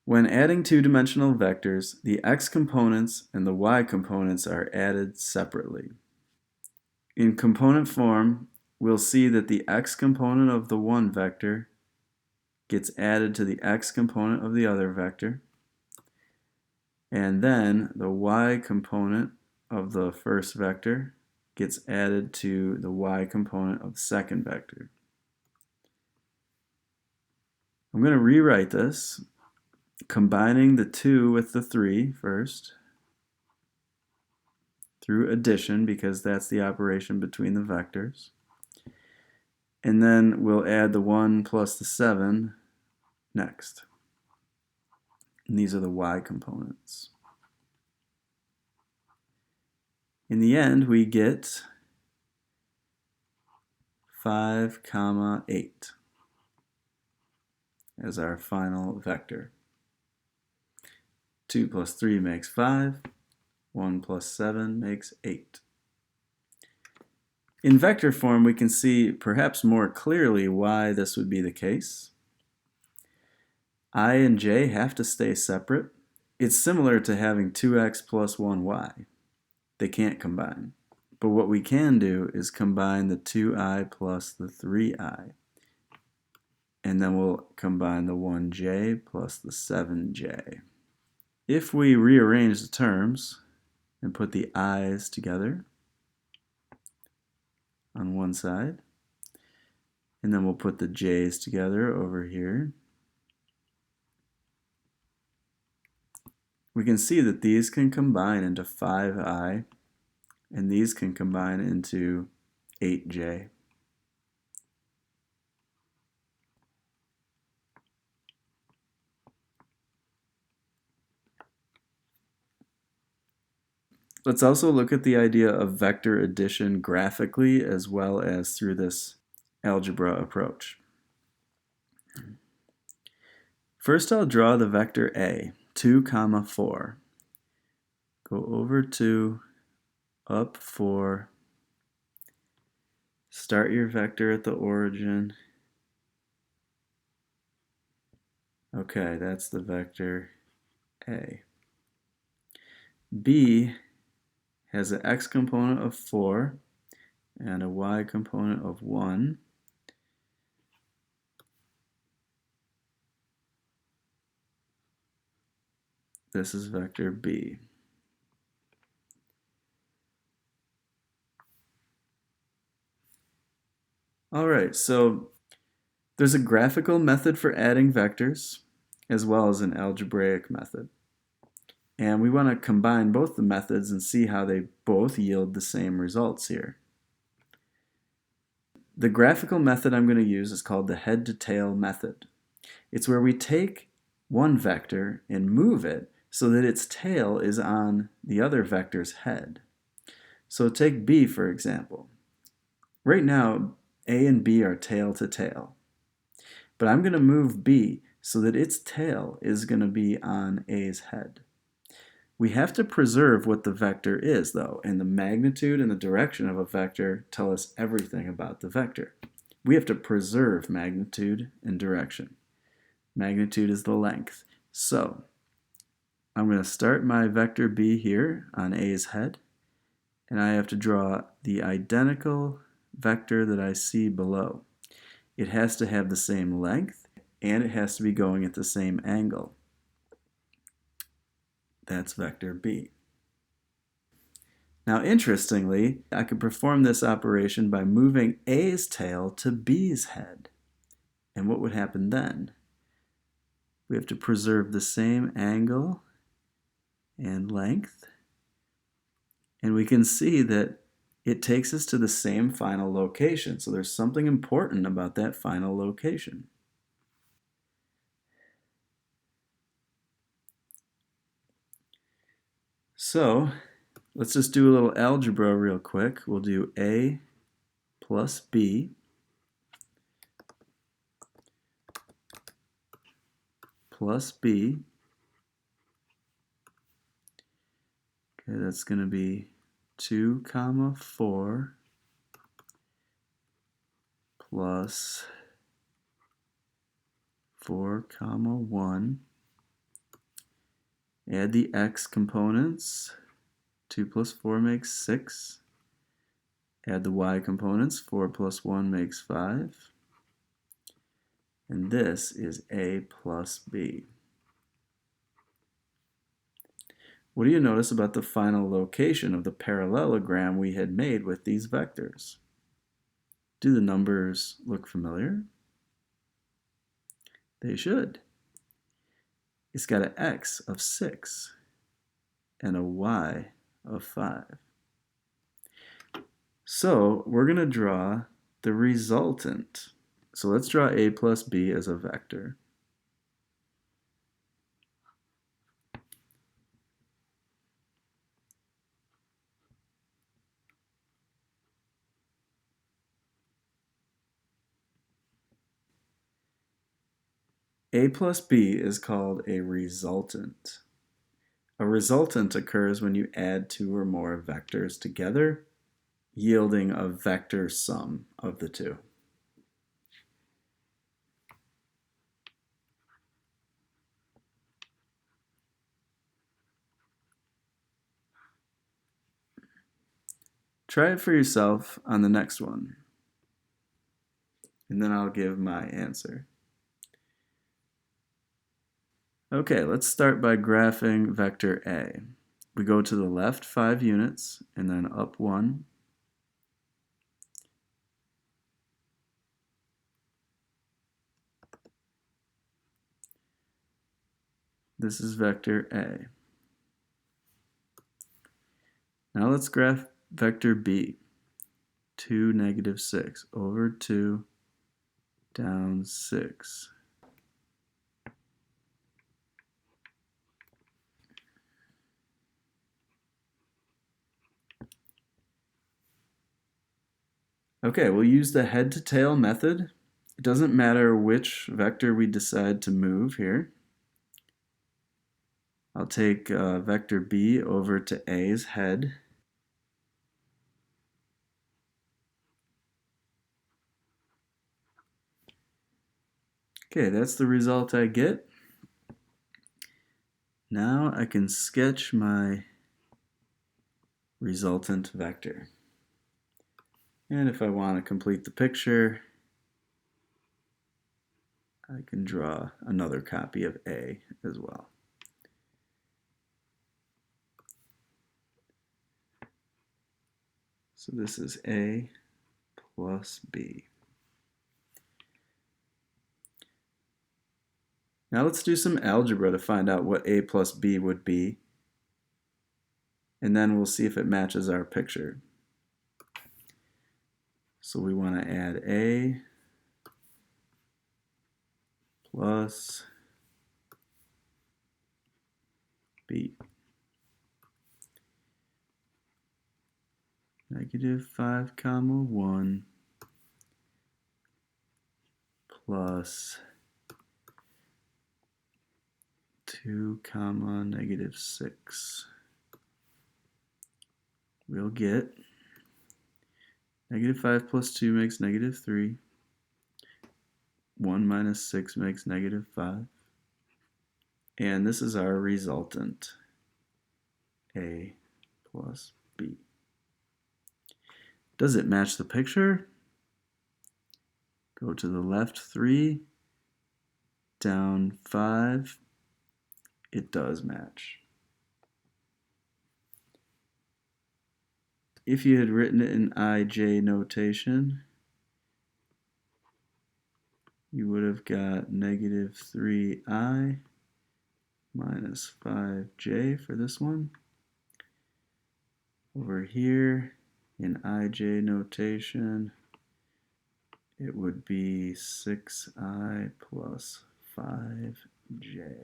When adding two-dimensional vectors, the x components and the y components are added separately. In component form, we'll see that the x component of the one vector gets added to the x component of the other vector, and then the y component of the first vector gets added to the y component of the second vector. I'm going to rewrite this, combining the 2 with the 3 first, through addition, because that's the operation between the vectors. And then we'll add the 1 plus the 7 next. And these are the y components. In the end, we get 5, 8 as our final vector. 2 plus 3 makes 5. 1 plus 7 makes 8. In vector form, we can see perhaps more clearly why this would be the case. I and j have to stay separate. It's similar to having 2x plus 1y. They can't combine. But what we can do is combine the 2i plus the 3i. And then we'll combine the 1j plus the 7j. If we rearrange the terms and put the i's together on one side, and then we'll put the j's together over here, we can see that these can combine into 5i, and these can combine into 8j. Let's also look at the idea of vector addition graphically as well as through this algebra approach. First, I'll draw the vector A, 2, 4. Go over 2, up 4. Start your vector at the origin. Okay, that's the vector A. B has an x component of 4 and a y component of 1. This is vector B. Alright, so there's a graphical method for adding vectors as well as an algebraic method. And we want to combine both the methods and see how they both yield the same results here. The graphical method I'm going to use is called the head-to-tail method. It's where we take one vector and move it so that its tail is on the other vector's head. So take B, for example. Right now, A and B are tail to tail. But I'm going to move B so that its tail is going to be on A's head. We have to preserve what the vector is, though, and the magnitude and the direction of a vector tell us everything about the vector. We have to preserve magnitude and direction. Magnitude is the length. So I'm going to start my vector B here on A's head, and I have to draw the identical vector that I see below. It has to have the same length, and it has to be going at the same angle. That's vector B. Now, interestingly, I could perform this operation by moving A's tail to B's head. And what would happen then? We have to preserve the same angle and length. And we can see that it takes us to the same final location. So there's something important about that final location. So let's just do a little algebra real quick. We'll do A plus B plus B. Okay, that's going to be 2, 4 plus 4, 1 Add the x components. 2 plus 4 makes 6. Add the y components. 4 plus 1 makes 5. And this is a plus b. What do you notice about the final location of the parallelogram we had made with these vectors? Do the numbers look familiar? They should. It's got an x of 6 and a y of 5. So we're going to draw the resultant. So let's draw a plus b as a vector. A plus b is called a resultant. A resultant occurs when you add two or more vectors together, yielding a vector sum of the two. Try it for yourself on the next one, and then I'll give my answer. Okay, let's start by graphing vector A. We go to the left 5 units, and then up 1. This is vector A. Now let's graph vector B. 2, negative 6, over 2, down 6. Okay, we'll use the head to tail method. It doesn't matter which vector we decide to move here. I'll take vector B over to A's head. Okay, that's the result I get. Now I can sketch my resultant vector. And if I want to complete the picture, I can draw another copy of A as well. So this is A plus B. Now let's do some algebra to find out what A plus B would be, and then we'll see if it matches our picture. So we want to add A plus B. Negative 5 comma 1 plus 2 comma negative 6. We'll get negative 5 plus 2 makes negative 3. 1 minus 6 makes negative 5. And this is our resultant, A plus B. Does it match the picture? Go to the left 3, down 5. It does match. If you had written it in IJ notation, you would have got negative 3I minus 5J for this one. Over here, in IJ notation, it would be 6I plus 5J.